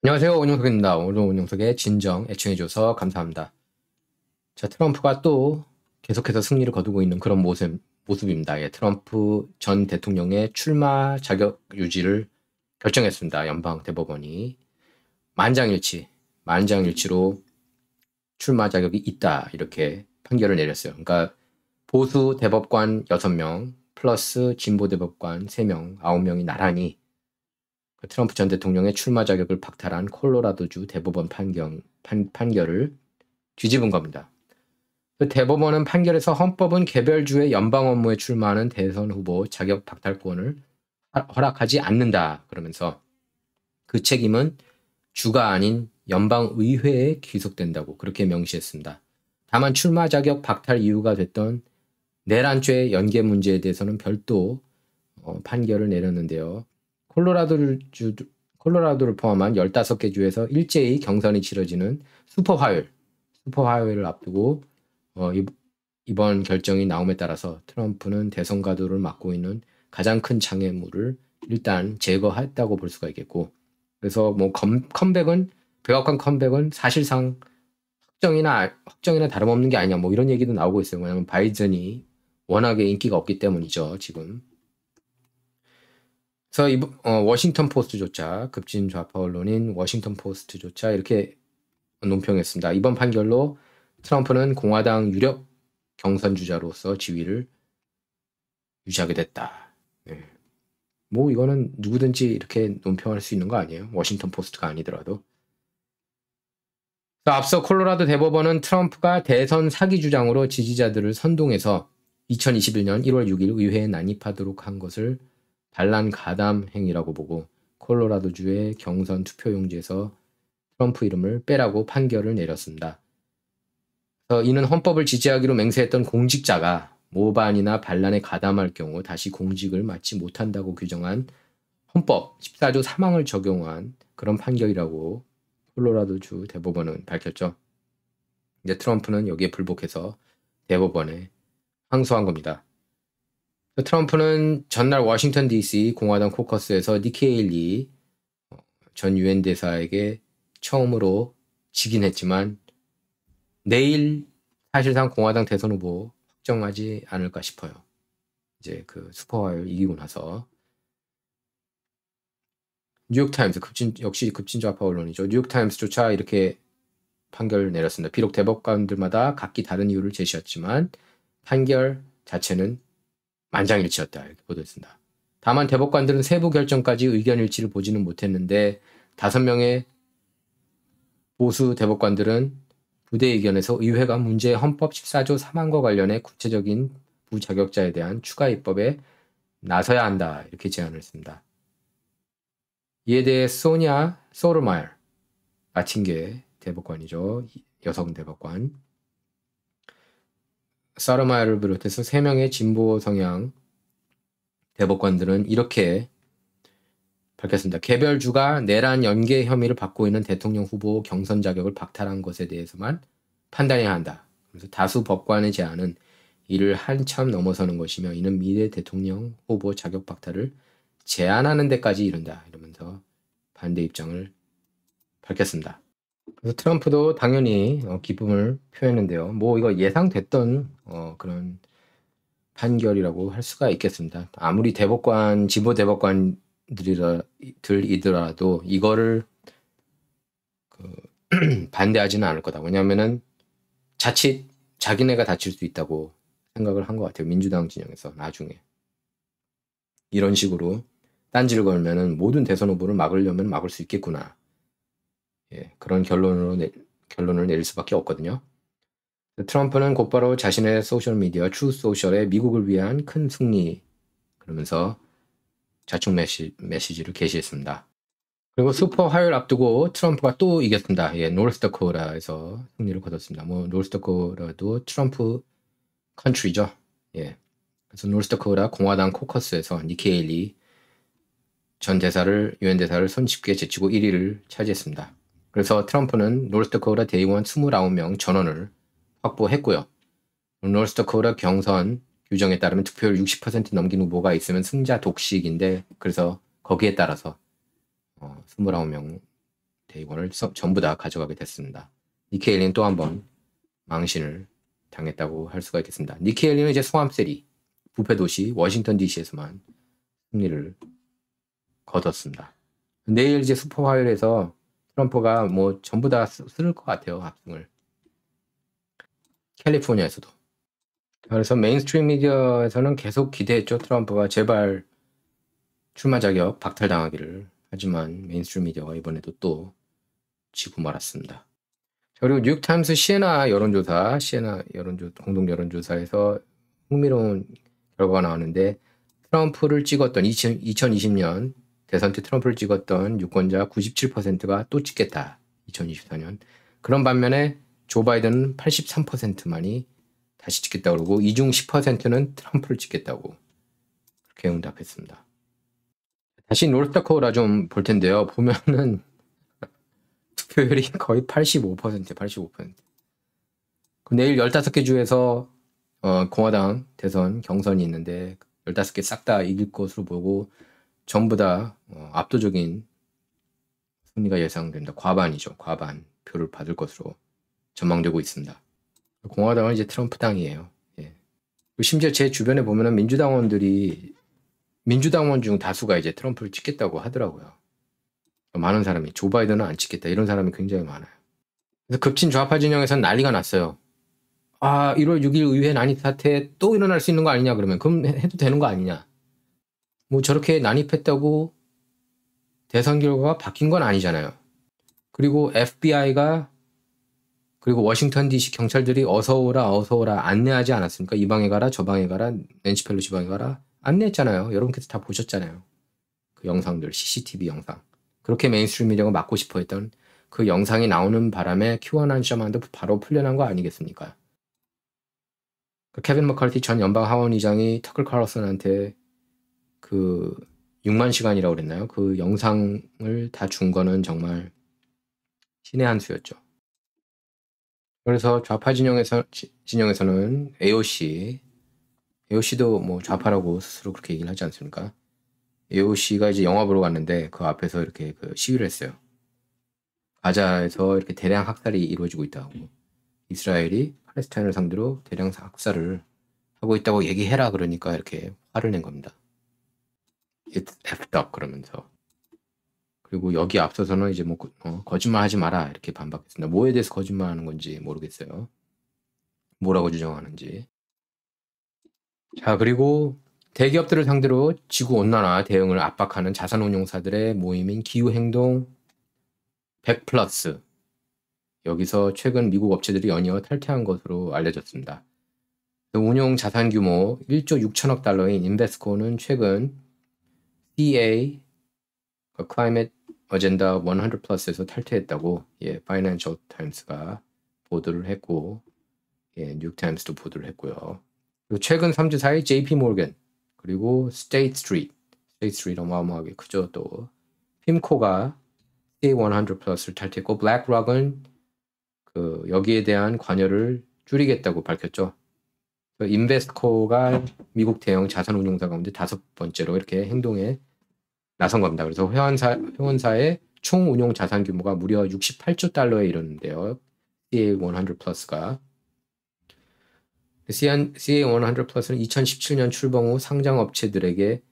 안녕하세요. 오윤석입니다. 오늘 오윤석의 진정 애청해줘서 감사합니다. 자, 트럼프가 또 계속해서 승리를 거두고 있는 그런 모습입니다. 예, 트럼프 전 대통령의 출마 자격 유지를 결정했습니다. 연방 대법원이 만장일치로 출마 자격이 있다 이렇게 판결을 내렸어요. 그러니까 보수 대법관 6명 플러스 진보 대법관 3명, 9명이 나란히 트럼프 전 대통령의 출마 자격을 박탈한 콜로라도주 대법원 판결을 뒤집은 겁니다. 그 대법원은 판결에서 헌법은 개별주의 연방 업무에 출마하는 대선 후보 자격 박탈권을 허락하지 않는다. 그러면서 그 책임은 주가 아닌 연방의회에 귀속된다고 그렇게 명시했습니다. 다만 출마 자격 박탈 이유가 됐던 내란죄 연계 문제에 대해서는 별도 판결을 내렸는데요. 콜로라도를 포함한 15개 주에서 일제히 경선이 치러지는 슈퍼화요일을 앞두고 이번 결정이 나옴에 따라서 트럼프는 대선 가도를 막고 있는 가장 큰 장애물을 일단 제거했다고 볼 수가 있겠고, 그래서 뭐 백악관 컴백은 사실상 확정이나 다름없는 게 아니냐 뭐 이런 얘기도 나오고 있어요. 왜냐하면 바이든이 워낙에 인기가 없기 때문이죠, 지금. 그래서 워싱턴 포스트조차, 급진 좌파 언론인 워싱턴 포스트조차 이렇게 논평했습니다. 이번 판결로 트럼프는 공화당 유력 경선 주자로서 지위를 유지하게 됐다. 네. 뭐 이거는 누구든지 이렇게 논평할 수 있는 거 아니에요? 워싱턴 포스트가 아니더라도. 앞서 콜로라도 대법원은 트럼프가 대선 사기 주장으로 지지자들을 선동해서 2021년 1월 6일 의회에 난입하도록 한 것을 반란 가담 행위라고 보고 콜로라도주의 경선 투표용지에서 트럼프 이름을 빼라고 판결을 내렸습니다. 그래서 이는 헌법을 지지하기로 맹세했던 공직자가 모반이나 반란에 가담할 경우 다시 공직을 맡지 못한다고 규정한 헌법 14조 3항을 적용한 그런 판결이라고 콜로라도주 대법원은 밝혔죠. 이제 트럼프는 여기에 불복해서 대법원에 항소한 겁니다. 트럼프는 전날 워싱턴 DC 공화당 코커스에서 니키 헤일리 전 유엔 대사에게 처음으로 지긴 했지만 내일 사실상 공화당 대선 후보 확정하지 않을까 싶어요. 이제 그 슈퍼화요일 이기고 나서. 뉴욕타임스, 역시 급진좌파 언론이죠. 뉴욕타임스조차 이렇게 판결을 내렸습니다. 비록 대법관들마다 각기 다른 이유를 제시했지만 판결 자체는 만장일치였다 이렇게 보도했습니다. 다만 대법관들은 세부 결정까지 의견 일치를 보지는 못했는데 5명의 보수 대법관들은 부대 의견에서 의회가 문제의 헌법 14조 3항과 관련해 구체적인 부자격자에 대한 추가 입법에 나서야 한다 이렇게 제안을 했습니다. 이에 대해 소냐 소르마일 라틴계 대법관이죠. 여성 대법관. 사르마일을 비롯해서 3명의 진보 성향 대법관들은 이렇게 밝혔습니다. 개별주가 내란 연계 혐의를 받고 있는 대통령 후보 경선 자격을 박탈한 것에 대해서만 판단해야 한다. 그래서 다수 법관의 제안은 이를 한참 넘어서는 것이며 이는 미래 대통령 후보 자격 박탈을 제한하는 데까지 이른다. 이러면서 반대 입장을 밝혔습니다. 그래서 트럼프도 당연히 기쁨을 표했는데요. 뭐 이거 예상됐던 그런 판결이라고 할 수가 있겠습니다. 아무리 진보 대법관들이더라도 이거를 반대하지는 않을 거다. 왜냐하면은 자칫 자기네가 다칠 수 있다고 생각을 한 것 같아요. 민주당 진영에서 나중에 이런 식으로 딴지를 걸면은 모든 대선 후보를 막으려면 막을 수 있겠구나. 예, 그런 결론을 내릴 수밖에 없거든요. 트럼프는 곧바로 자신의 소셜미디어 트루 소셜에 미국을 위한 큰 승리 그러면서 자축 메시지를 게시했습니다. 그리고 슈퍼 화요일 앞두고 트럼프가 또 이겼습니다. 예, 노스다코다에서 승리를 거뒀습니다. 뭐 노스다코다도 트럼프 컨트리죠. 예. 그래서 노스다코다 공화당 코커스에서 니키 헤일리 전 유엔 대사를 손쉽게 제치고 1위를 차지했습니다. 그래서 트럼프는 노스다코다 대의원 29명 전원을 확보했고요. 노스다코다 경선 규정에 따르면 투표율 60% 넘긴 후보가 있으면 승자 독식인데 그래서 거기에 따라서 29명 대의원을 전부 다 가져가게 됐습니다. 니키 헤일리는 또 한 번 망신을 당했다고 할 수가 있겠습니다. 니키 헤일리는 이제 소암세리, 부패 도시 워싱턴 DC에서만 승리를 거뒀습니다. 내일 이제 슈퍼 화요일에서 트럼프가 뭐 전부 다 쓸 것 같아요. 압승을. 캘리포니아에서도. 그래서 메인스트림 미디어에서는 계속 기대했죠. 트럼프가 제발 출마 자격 박탈당하기를. 하지만 메인스트림 미디어가 이번에도 또 지고 말았습니다. 그리고 뉴욕타임스 시에나 공동 여론조사에서 흥미로운 결과가 나왔는데 트럼프를 찍었던 2020년 대선 때 트럼프를 찍었던 유권자 97%가 또 찍겠다. 2024년. 그런 반면에 조 바이든은 83%만이 다시 찍겠다고 그러고 이중 10%는 트럼프를 찍겠다고 그렇게 응답했습니다. 다시 노스다코타 좀 볼 텐데요. 보면은 투표율이 거의 85%. 내일 15개 주에서 공화당 대선 경선이 있는데 15개 싹 다 이길 것으로 보고 전부 다 압도적인 승리가 예상됩니다. 과반이죠. 과반 표를 받을 것으로 전망되고 있습니다. 공화당은 이제 트럼프 당이에요. 예. 심지어 제 주변에 보면은 민주당원 중 다수가 이제 트럼프를 찍겠다고 하더라고요. 많은 사람이 조 바이든은 안 찍겠다 이런 사람이 굉장히 많아요. 그래서 급진 좌파 진영에서는 난리가 났어요. 1월 6일 의회 난입 사태 또 일어날 수 있는 거 아니냐 그러면 그럼 해도 되는 거 아니냐. 뭐 저렇게 난입했다고 대선 결과가 바뀐 건 아니잖아요. 그리고 FBI가 그리고 워싱턴 DC 경찰들이 어서 오라 안내하지 않았습니까? 이 방에 가라 저 방에 가라 낸시 펠로시 방에 가라 안내했잖아요. 여러분께서 다 보셨잖아요. 그 영상들 CCTV 영상. 그렇게 메인스트림 미디어가 막고 싶어 했던 그 영상이 나오는 바람에 QAnon 셔먼도 바로 풀려난 거 아니겠습니까? 케빈 머카티 전 연방 하원의장이 터클 칼러슨한테 그 6만 시간이라고 그랬나요? 그 영상을 다 준 거는 정말 신의 한 수였죠. 그래서 좌파 진영에서는 AOC도 뭐 좌파라고 스스로 그렇게 얘기를 하지 않습니까? AOC가 이제 영화 보러 갔는데 그 앞에서 이렇게 그 시위를 했어요. 가자에서 이렇게 대량 학살이 이루어지고 있다고. 이스라엘이 팔레스타인을 상대로 대량 학살을 하고 있다고 얘기해라 그러니까 이렇게 화를 낸 겁니다. It's effed up 그러면서. 그리고 여기 앞서서는 이제 뭐 거짓말 하지 마라 이렇게 반박했습니다. 뭐에 대해서 거짓말하는 건지 모르겠어요. 뭐라고 주장하는지. 자, 그리고 대기업들을 상대로 지구온난화 대응을 압박하는 자산운용사들의 모임인 기후행동 100플러스. 여기서 최근 미국 업체들이 연이어 탈퇴한 것으로 알려졌습니다. 운용 자산 규모 1조 6천억 달러인 인베스코는 최근 CA Climate Agenda 100 Plus에서 탈퇴했다고 파이낸셜 타임스가 보도를 했고 뉴욕 타임스도 보도를 했고요. 그리고 최근 3주 사이 JP 모건 그리고 스테이트 스트리트 어마어마하게 크죠. 또 핌코가 CA 100 Plus를 탈퇴했고 블랙록은 그 여기에 대한 관여를 줄이겠다고 밝혔죠. 인베스코가 미국 대형 자산운용사 가운데 5번째로 이렇게 행동에 나선 겁니다. 그래서 회원사의 총 운용 자산 규모가 무려 68조 달러에 이르는데요. CA 100 플러스가 CA 100 플러스는 2017년 출범 후 상장 업체들에게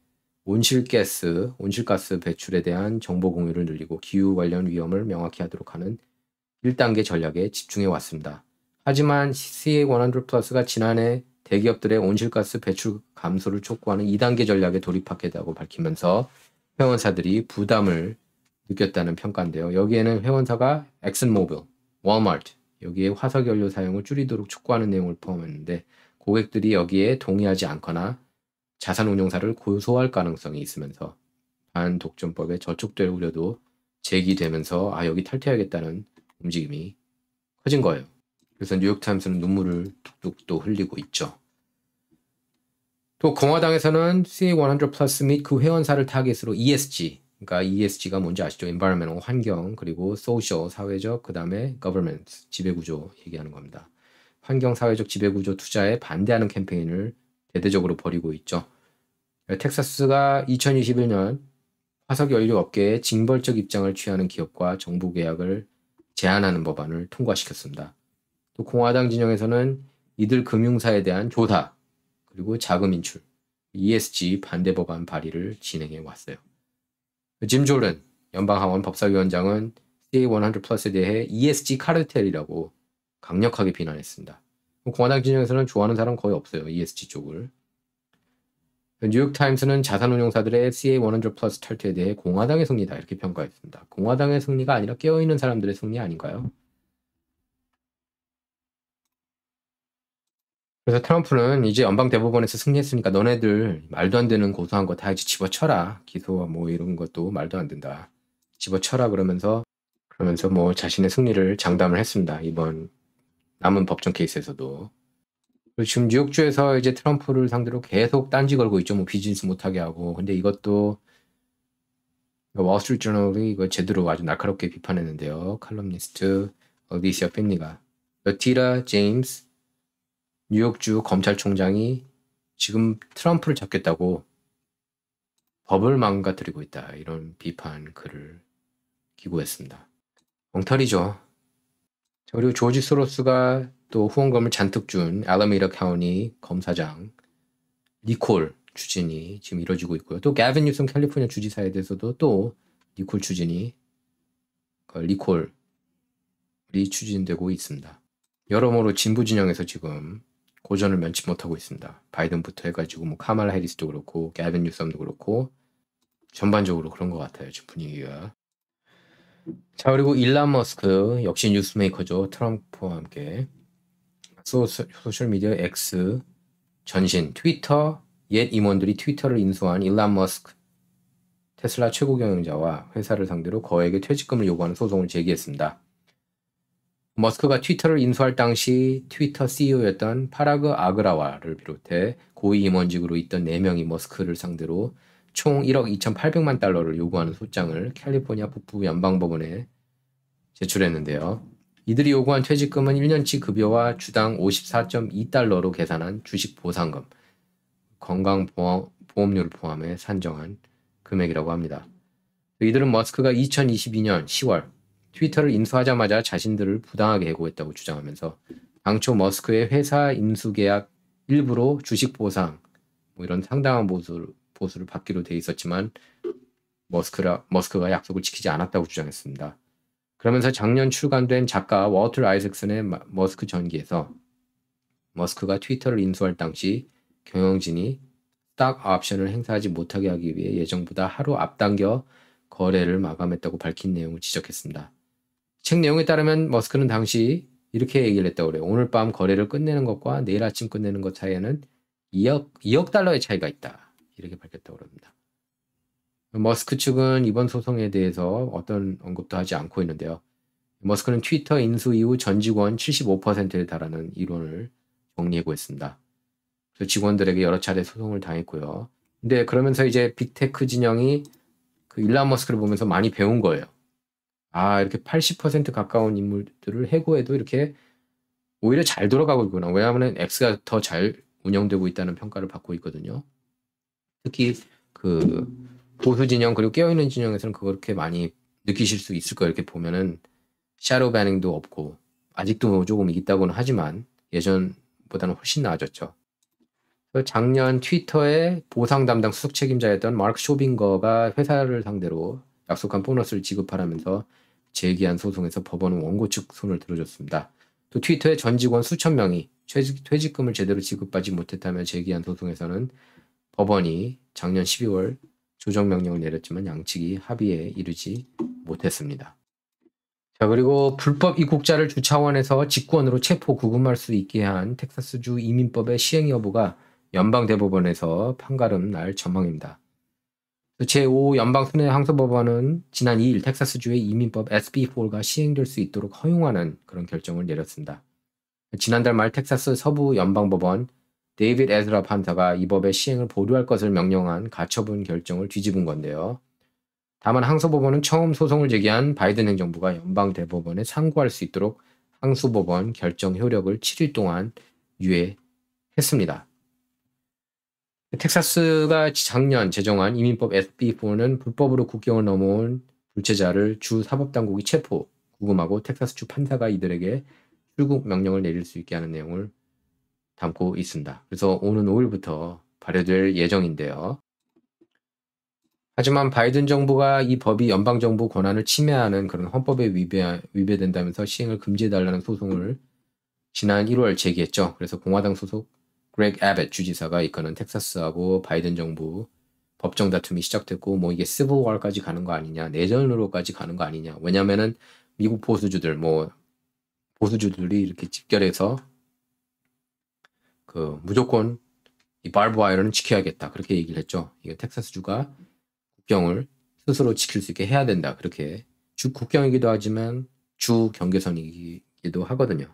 온실가스 배출에 대한 정보 공유를 늘리고 기후 관련 위험을 명확히 하도록 하는 1단계 전략에 집중해 왔습니다. 하지만 CA 100 플러스가 지난해 대기업들의 온실가스 배출 감소를 촉구하는 2단계 전략에 돌입하겠다고 밝히면서 회원사들이 부담을 느꼈다는 평가인데요. 여기에는 회원사가 엑슨모빌, 월마트 여기에 화석연료 사용을 줄이도록 촉구하는 내용을 포함했는데 고객들이 여기에 동의하지 않거나 자산운용사를 고소할 가능성이 있으면서 반독점법에 저촉될 우려도 제기되면서 여기 탈퇴하겠다는 움직임이 커진 거예요. 그래서 뉴욕타임스는 눈물을 뚝뚝 또 흘리고 있죠. 또 공화당에서는 CA 100 플러스 및 그 회원사를 타깃으로 ESG, 그러니까 ESG가 뭔지 아시죠? Environmental, 환경, 그리고 Social, 사회적, 그 다음에 Government, 지배구조 얘기하는 겁니다. 환경, 사회적, 지배구조 투자에 반대하는 캠페인을 대대적으로 벌이고 있죠. 텍사스가 2021년 화석연료 업계에 징벌적 입장을 취하는 기업과 정부 계약을 제한하는 법안을 통과시켰습니다. 또 공화당 진영에서는 이들 금융사에 대한 조사 그리고 자금 인출, ESG 반대 법안 발의를 진행해 왔어요. 짐 졸든 연방하원 법사위원장은 CA100 플러스에 대해 ESG 카르텔이라고 강력하게 비난했습니다. 공화당 진영에서는 좋아하는 사람 거의 없어요. ESG 쪽을. 뉴욕타임스는 자산운용사들의 CA100 플러스 탈퇴에 대해 공화당의 승리다 이렇게 평가했습니다. 공화당의 승리가 아니라 깨어있는 사람들의 승리 아닌가요? 그래서 트럼프는 이제 연방대법원에서 승리했으니까 너네들 말도 안 되는 고소한 거 다 이제 집어쳐라. 기소와 뭐 이런 것도 말도 안 된다. 집어쳐라 그러면서 뭐 자신의 승리를 장담을 했습니다. 이번 남은 법정 케이스에서도. 그리고 지금 뉴욕주에서 이제 트럼프를 상대로 계속 딴지 걸고 있죠. 뭐 비즈니스 못하게 하고. 근데 이것도 월스트리트저널이 이거 제대로 아주 날카롭게 비판했는데요. 칼럼니스트 어디시아 핀니가 러티라 제임스 뉴욕주 검찰총장이 지금 트럼프를 잡겠다고 법을 망가뜨리고 있다. 이런 비판 글을 기고했습니다. 엉터리죠. 그리고 조지 소로스가 또 후원금을 잔뜩 준 알라메이다 카운티 검사장 니콜 추진이 지금 이뤄지고 있고요. 또 가빈 뉴섬 캘리포니아 주지사에 대해서도 또 니콜 추진이 리콜이 추진되고 있습니다. 여러모로 진보 진영에서 지금 고전을 면치 못하고 있습니다. 바이든부터 해가지고 뭐 카말라 해리스도 그렇고 가빈 뉴섬도 그렇고 전반적으로 그런 것 같아요. 지금 분위기가. 자, 그리고 일론 머스크 역시 뉴스메이커죠. 트럼프와 함께 소셜미디어 X 전신 트위터 옛 임원들이 트위터를 인수한 일론 머스크 테슬라 최고 경영자와 회사를 상대로 거액의 퇴직금을 요구하는 소송을 제기했습니다. 머스크가 트위터를 인수할 당시 트위터 CEO였던 파라그 아그라와를 비롯해 고위 임원직으로 있던 4명이 머스크를 상대로 총 1억 2,800만 달러를 요구하는 소장을 캘리포니아 북부 연방법원에 제출했는데요. 이들이 요구한 퇴직금은 1년치 급여와 주당 54.2달러로 계산한 주식 보상금, 건강보험료를 포함해 산정한 금액이라고 합니다. 이들은 머스크가 2022년 10월 트위터를 인수하자마자 자신들을 부당하게 해고했다고 주장하면서 당초 머스크의 회사 인수계약 일부로 주식 보상, 뭐 이런 상당한 보수를 받기로 돼 있었지만 머스크가 약속을 지키지 않았다고 주장했습니다. 그러면서 작년 출간된 작가 워터 아이색슨의 머스크 전기에서 머스크가 트위터를 인수할 당시 경영진이 스탁 옵션을 행사하지 못하게 하기 위해 예정보다 하루 앞당겨 거래를 마감했다고 밝힌 내용을 지적했습니다. 책 내용에 따르면 머스크는 당시 이렇게 얘기를 했다고 그래요. 오늘 밤 거래를 끝내는 것과 내일 아침 끝내는 것 사이에는 2억 달러의 차이가 있다. 이렇게 밝혔다고 합니다. 머스크 측은 이번 소송에 대해서 어떤 언급도 하지 않고 있는데요. 머스크는 트위터 인수 이후 전 직원 75%에 달하는 이론을 정리해고했습니다. 그래서 직원들에게 여러 차례 소송을 당했고요. 근데 그러면서 이제 빅테크 진영이 그 일론 머스크를 보면서 많이 배운 거예요. 아, 이렇게 80% 가까운 인물들을 해고해도 이렇게 오히려 잘 돌아가고 있구나. 왜냐하면 X가 더 잘 운영되고 있다는 평가를 받고 있거든요. 특히 그 보수 진영 그리고 깨어있는 진영에서는 그렇게 많이 느끼실 수 있을 거예요. 이렇게 보면은 샤도우 배닝도 없고 아직도 조금 있다고는 하지만 예전보다는 훨씬 나아졌죠. 작년 트위터의 보상 담당 수석 책임자였던 마크 쇼빙거가 회사를 상대로 약속한 보너스를 지급하라면서 제기한 소송에서 법원은 원고 측 손을 들어줬습니다. 또 트위터의 전 직원 수천 명이 퇴직금을 제대로 지급받지 못했다며 제기한 소송에서는 법원이 작년 12월 조정명령을 내렸지만 양측이 합의에 이르지 못했습니다. 자, 그리고 불법 입국자를 주 차원에서 직권으로 체포 구금할 수 있게 한 텍사스주 이민법의 시행 여부가 연방대법원에서 판가름 날 전망입니다. 제5 연방순회항소법원은 지난 2일 텍사스주의 이민법 SB4가 시행될 수 있도록 허용하는 그런 결정을 내렸습니다. 지난달 말 텍사스 서부 연방법원 데이빗 에즈라 판사가 이 법의 시행을 보류할 것을 명령한 가처분 결정을 뒤집은 건데요. 다만 항소법원은 처음 소송을 제기한 바이든 행정부가 연방대법원에 상고할 수 있도록 항소법원 결정 효력을 7일 동안 유예했습니다. 텍사스가 작년 제정한 이민법 SB4는 불법으로 국경을 넘어온 불체자를 주 사법당국이 체포, 구금하고 텍사스주 판사가 이들에게 출국 명령을 내릴 수 있게 하는 내용을 담고 있습니다. 그래서 오는 5일부터 발효될 예정인데요. 하지만 바이든 정부가 이 법이 연방정부 권한을 침해하는 그런 헌법에 위배된다면서 시행을 금지해달라는 소송을 지난 1월 제기했죠. 그래서 공화당 소속 그렉 애벳 주지사가 이끄는 텍사스하고 바이든 정부 법정 다툼이 시작됐고 뭐 이게 시블워까지 가는 거 아니냐, 내전으로까지 가는 거 아니냐. 왜냐면은 미국 보수주들이 이렇게 집결해서 그 무조건 이 발브 와이어는 지켜야겠다 그렇게 얘기를 했죠. 이게 텍사스주가 국경을 스스로 지킬 수 있게 해야 된다. 그렇게 주 국경이기도 하지만 주 경계선이기도 하거든요.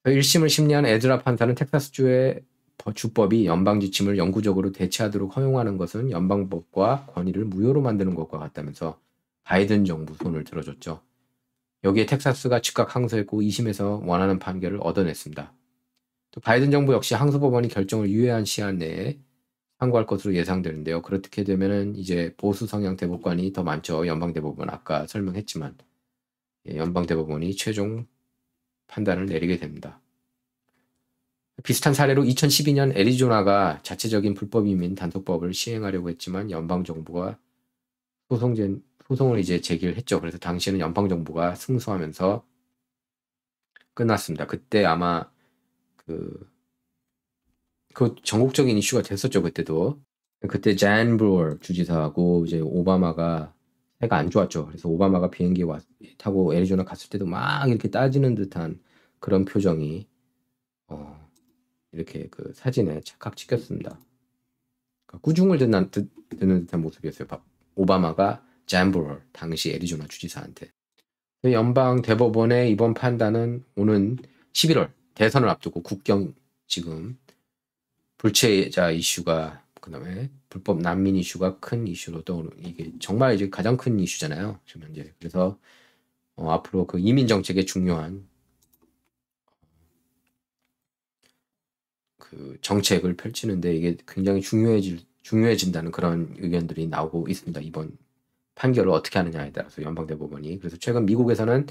1심을 심리한 에즈라 판사는 텍사스주의 주법이 연방 지침을 영구적으로 대체하도록 허용하는 것은 연방법과 권위를 무효로 만드는 것과 같다면서 바이든 정부 손을 들어줬죠. 여기에 텍사스가 즉각 항소했고 2심에서 원하는 판결을 얻어냈습니다. 또 바이든 정부 역시 항소법원이 결정을 유예한 시한 내에 상고할 것으로 예상되는데요. 그렇게 되면은 이제 보수 성향 대법관이 더 많죠. 연방대법원 아까 설명했지만 연방대법원이 최종 판단을 내리게 됩니다. 비슷한 사례로 2012년 애리조나가 자체적인 불법 이민 단속법을 시행하려고 했지만 연방정부가 소송을 이제 제기를 했죠. 그래서 당시에는 연방정부가 승소하면서 끝났습니다. 그때 아마 그 전국적인 이슈가 됐었죠. 그때도. 그때 잔 브루어 주지사하고 이제 오바마가 사이가 안 좋았죠. 그래서 오바마가 비행기 타고 애리조나 갔을 때도 막 이렇게 따지는 듯한 그런 표정이 이렇게 그 사진에 착각 찍혔습니다. 그러니까 꾸중을 듣는 듯한 모습이었어요. 오바마가 잔 브루어 당시 애리조나 주지사한테. 연방 대법원의 이번 판단은 오는 11월 대선을 앞두고 국경 지금 불체자 이슈가 그다음에 불법 난민 이슈가 큰 이슈로 떠오르는 이게 정말 이제 가장 큰 이슈잖아요. 지금 현재. 그래서 앞으로 그 이민 정책의 중요한 그 정책을 펼치는데 이게 굉장히 중요해진다는 그런 의견들이 나오고 있습니다. 이번 판결을 어떻게 하느냐에 따라서 연방대법원이. 그래서 최근 미국에서는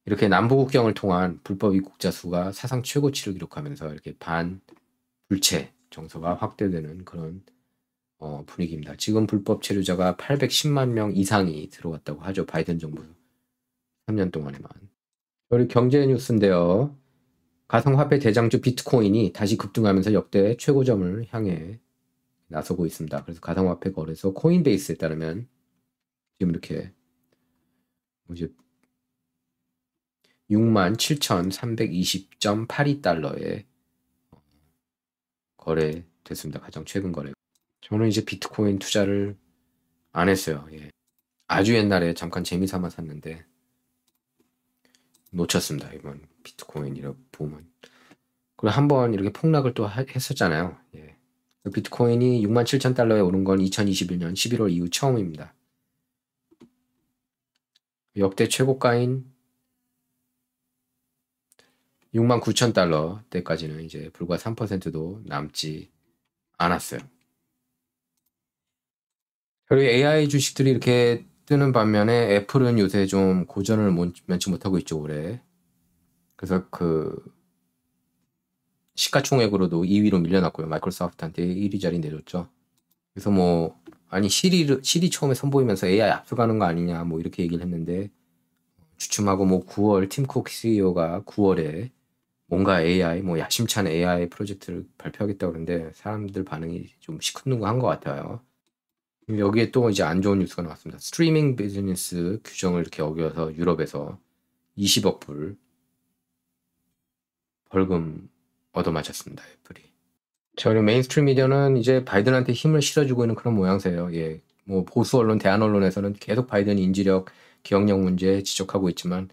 이렇게 남부국경을 통한 불법 입국자 수가 사상 최고치를 기록하면서 이렇게 반불체 정서가 확대되는 그런 분위기입니다. 지금 불법 체류자가 810만 명 이상이 들어왔다고 하죠. 바이든 정부 3년 동안에만. 그리고 경제 뉴스인데요. 가상화폐 대장주 비트코인이 다시 급등하면서 역대 최고점을 향해 나서고 있습니다. 그래서 가상화폐 거래소 코인베이스에 따르면 지금 이렇게 이제 67,320.82달러에 거래됐습니다. 가장 최근 거래. 저는 이제 비트코인 투자를 안 했어요. 예. 아주 옛날에 잠깐 재미삼아 샀는데 놓쳤습니다. 이번 비트코인이라고 보면. 그리고 한번 이렇게 폭락을 또 했었잖아요. 예. 비트코인이 67,000달러에 오른 건 2021년 11월 이후 처음입니다. 역대 최고가인 69,000달러 때까지는 이제 불과 3%도 남지 않았어요. 그리고 AI 주식들이 이렇게 뜨는 반면에 애플은 요새 좀 고전을 면치 못하고 있죠, 올해. 그래서 그 시가총액으로도 2위로 밀려났고요. 마이크로소프트한테 1위 자리 내줬죠. 그래서 뭐 아니 시리 처음에 선보이면서 AI 앞서가는 거 아니냐 뭐 이렇게 얘기를 했는데 주춤하고 뭐 9월 팀쿡 CEO가 9월에 뭔가 AI 뭐 야심찬 AI 프로젝트를 발표하겠다고 그러는데 사람들 반응이 좀 시큰둥한 것 같아요. 여기에 또 이제 안 좋은 뉴스가 나왔습니다. 스트리밍 비즈니스 규정을 이렇게 어겨서 유럽에서 20억 불 벌금 얻어맞았습니다. 애플이. 저희 메인스트림 미디어는 이제 바이든한테 힘을 실어주고 있는 그런 모양새예요. 예, 뭐 보수 언론, 대한 언론에서는 계속 바이든 인지력, 기억력 문제 지적하고 있지만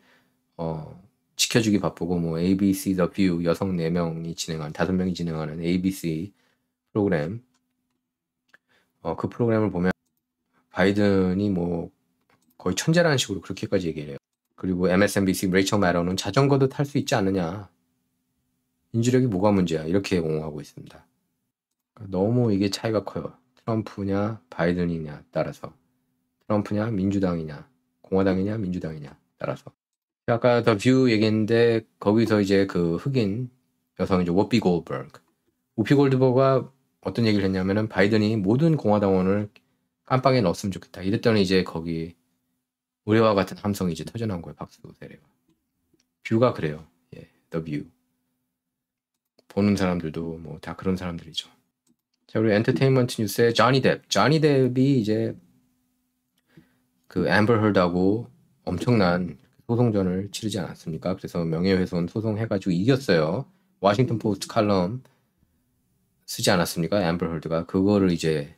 지켜주기 바쁘고 뭐 ABC The View 여성 4명이 진행한 5명이 진행하는 ABC 프로그램 그 프로그램을 보면 바이든이 뭐 거의 천재라는 식으로 그렇게까지 얘기를 해요. 그리고 MSNBC 레이첼 마도는 자전거도 탈 수 있지 않느냐. 인지력이 뭐가 문제야. 이렇게 옹호하고 있습니다. 그러니까 너무 이게 차이가 커요. 트럼프냐 바이든이냐 따라서. 트럼프냐 민주당이냐 공화당이냐 민주당이냐 따라서. 아까 더 뷰 얘기했는데 거기서 이제 그 흑인 여성이죠. 워피 골드버그. 워피 골드버그가 어떤 얘기를 했냐면은 바이든이 모든 공화당원을 깜빵에 넣었으면 좋겠다. 이랬더니 이제 거기 우리와 같은 함성이 이제 터져나온 거예요. 박수 세례가. 뷰가 그래요. 예, 더 뷰. 보는 사람들도 뭐 다 그런 사람들이죠. 자, 우리 엔터테인먼트 뉴스에 조니 뎁. 조니 뎁이 이제 그 앰버 헐드하고 엄청난 소송전을 치르지 않았습니까? 그래서 명예훼손 소송해가지고 이겼어요. 워싱턴 포스트 칼럼 쓰지 않았습니까? 앰버 헐드가 그거를 이제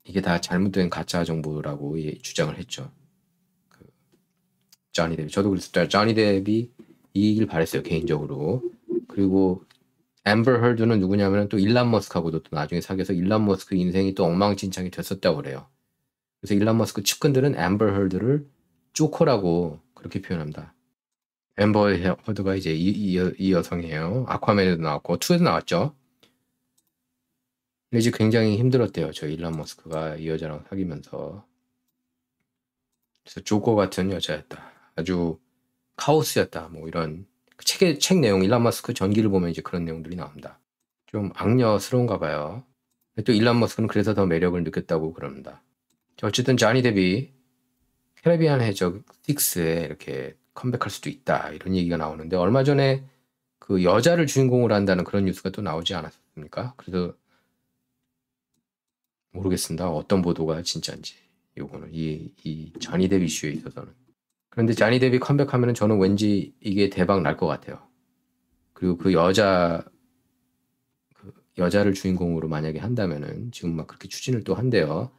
이게 다 잘못된 가짜 정보라고 주장을 했죠. 그 조니 뎁이. 저도 그랬어요. 조니 뎁이 이기길 바랬어요, 개인적으로. 그리고 앰버 헐드는 누구냐면 또 일란 머스크하고도 또 나중에 사귀어서 일란 머스크 인생이 또 엉망진창이 됐었다고 그래요. 그래서 일란 머스크 측근들은 앰버 헐드를 쪼커라고 그렇게 표현합니다. 앰버 헐드가 이제 이 여성이에요. 아쿠아맨에도 나왔고 2에도 나왔죠. 근데 이제 굉장히 힘들었대요. 저 일란 머스크가 이 여자랑 사귀면서. 그래서 조커 같은 여자였다. 아주 카오스였다. 뭐 이런 책 내용, 일란 머스크 전기를 보면 이제 그런 내용들이 나옵니다. 좀 악녀스러운가 봐요. 또 일란 머스크는 그래서 더 매력을 느꼈다고 그럽니다. 어쨌든 조니 뎁이 캐리비안 해적 6에 이렇게 컴백할 수도 있다 이런 얘기가 나오는데 얼마 전에 그 여자를 주인공으로 한다는 그런 뉴스가 또 나오지 않았습니까? 그래서 모르겠습니다. 어떤 보도가 진짜인지. 요거는 이 조니 뎁 이슈에 있어서는. 그런데 조니 뎁이 컴백하면 저는 왠지 이게 대박 날 것 같아요. 그리고 그 여자를 주인공으로 만약에 한다면은 지금 막 그렇게 추진을 또 한대요.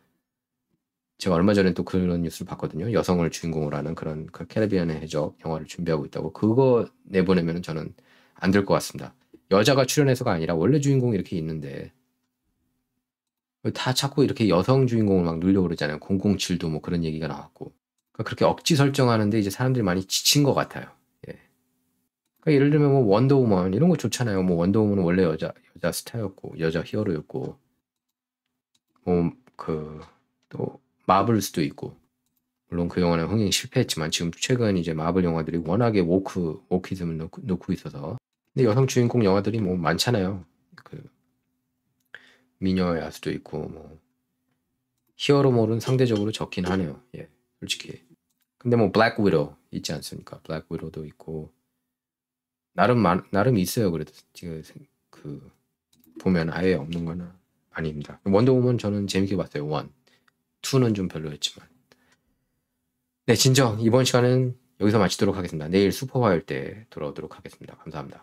제가 얼마 전에 또 그런 뉴스를 봤거든요. 여성을 주인공으로 하는 그런 그 캐리비안의 해적 영화를 준비하고 있다고. 그거 내보내면 저는 안 될 것 같습니다. 여자가 출연해서가 아니라 원래 주인공이 이렇게 있는데 다 자꾸 이렇게 여성 주인공을 막 누려고 그러잖아요. 007도 뭐 그런 얘기가 나왔고. 그러니까 그렇게 억지 설정하는데 이제 사람들이 많이 지친 것 같아요. 예. 그러니까 예를 들면 뭐 원더우먼 이런 거 좋잖아요. 뭐 원더우먼은 원래 여자 스타였고 여자 히어로였고 뭐 또 마블스도 있고 물론 그 영화는 흥행이 실패했지만 지금 최근 이제 마블 영화들이 워낙에 wokeism을 놓고 있어서 근데 여성 주인공 영화들이 뭐 많잖아요. 그 미녀의 야수도 있고 뭐 히어로물은 상대적으로 적긴 하네요. 예, 솔직히. 근데 뭐 블랙 위도우 있지 않습니까? 블랙 위도우도 있고 나름 있어요. 그래도 지금 보면 아예 없는 건 아닙니다. 원더우먼 저는 재밌게 봤어요. 1, 2는 좀 별로였지만. 네, 진정 이번 시간은 여기서 마치도록 하겠습니다. 내일 슈퍼화일 때 돌아오도록 하겠습니다. 감사합니다.